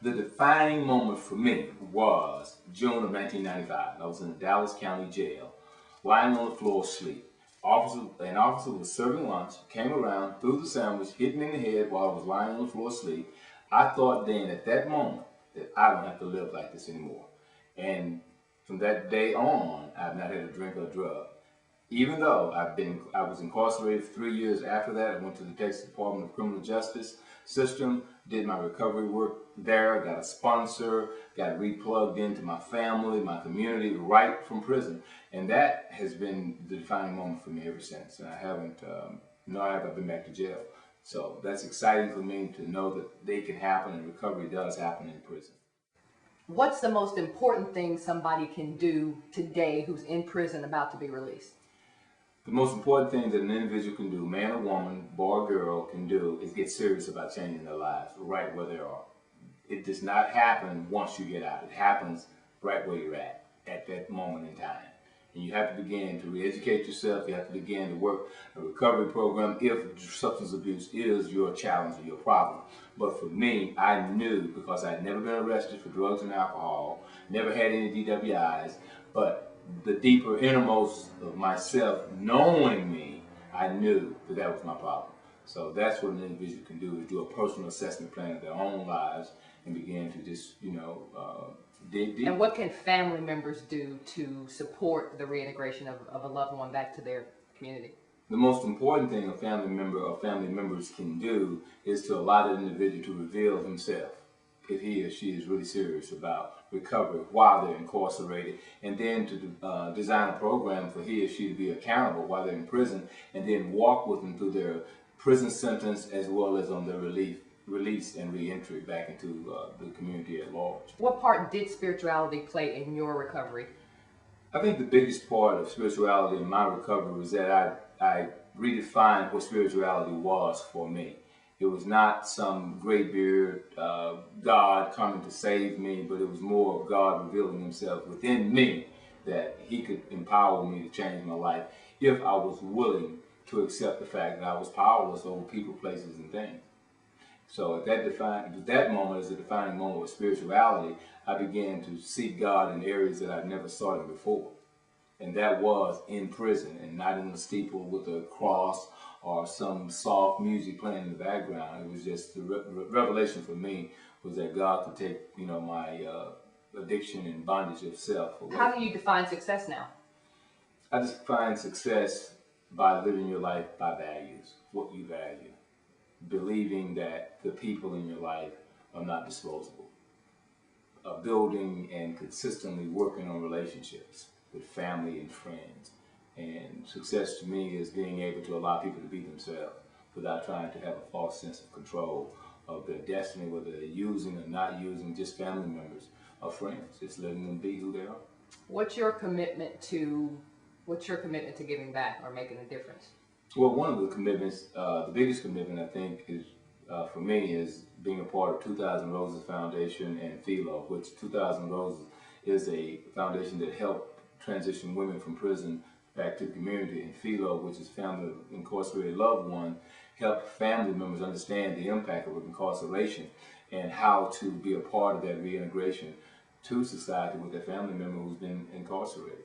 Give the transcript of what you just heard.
The defining moment for me was June of 1995. I was in the Dallas County Jail, lying on the floor asleep. An officer was serving lunch, came around, threw the sandwich, hit me in the head while I was lying on the floor asleep. I thought then at that moment that I don't have to live like this anymore. And from that day on, I've not had a drink or a drug. Even though I was incarcerated for 3 years after that. I went to the Texas Department of Criminal Justice system, did my recovery work there, got a sponsor, got replugged into my family, my community, right from prison. And that has been the defining moment for me ever since. And I haven't, nor have I been back to jail. So that's exciting for me to know that they can happen and recovery does happen in prison. What's the most important thing somebody can do today who's in prison about to be released? The most important thing that an individual can do, man or woman, boy or girl, can do is get serious about changing their lives right where they are. It does not happen once you get out. It happens right where you're at that moment in time. And you have to begin to re-educate yourself. You have to begin to work a recovery program if substance abuse is your challenge or your problem. But for me, I knew, because I'd never been arrested for drugs and alcohol, never had any DWIs, but the deeper innermost of myself knowing me, I knew that that was my problem. So that's what an individual can do, is do a personal assessment plan of their own lives and begin to just, dig deep. And what can family members do to support the reintegration of a loved one back to their community? The most important thing a family member or family members can do is to allow that individual to reveal himself, if he or she is really serious about recovery while they're incarcerated, and then to design a program for he or she to be accountable while they're in prison, and then walk with them through their prison sentence as well as on their release and reentry back into the community at large. What part did spirituality play in your recovery? I think the biggest part of spirituality in my recovery was that I redefined what spirituality was for me. It was not some great beard God coming to save me, but it was more of God revealing himself within me, that he could empower me to change my life if I was willing to accept the fact that I was powerless over people, places, and things. So at that moment, as a defining moment of spirituality, I began to seek God in areas that I'd never sought him before. And that was in prison, and not in the steeple with a cross or some soft music playing in the background. It was just the revelation for me was that God could take, my addiction and bondage of self away. How do you define success now? I just define success by living your life by values, what you value. Believing that the people in your life are not disposable. Building and consistently working on relationships with family and friends. And success to me is being able to allow people to be themselves without trying to have a false sense of control of their destiny, whether they're using or not using, just family members or friends, just letting them be who they are. What's your commitment to giving back or making a difference? Well, one of the commitments, the biggest commitment I think is for me is being a part of 2,000 Roses Foundation and Philo, which 2,000 Roses is a foundation that helped transition women from prison back to the community, and Philo, which is Family of Incarcerated Loved One, help family members understand the impact of incarceration and how to be a part of that reintegration to society with their family member who's been incarcerated.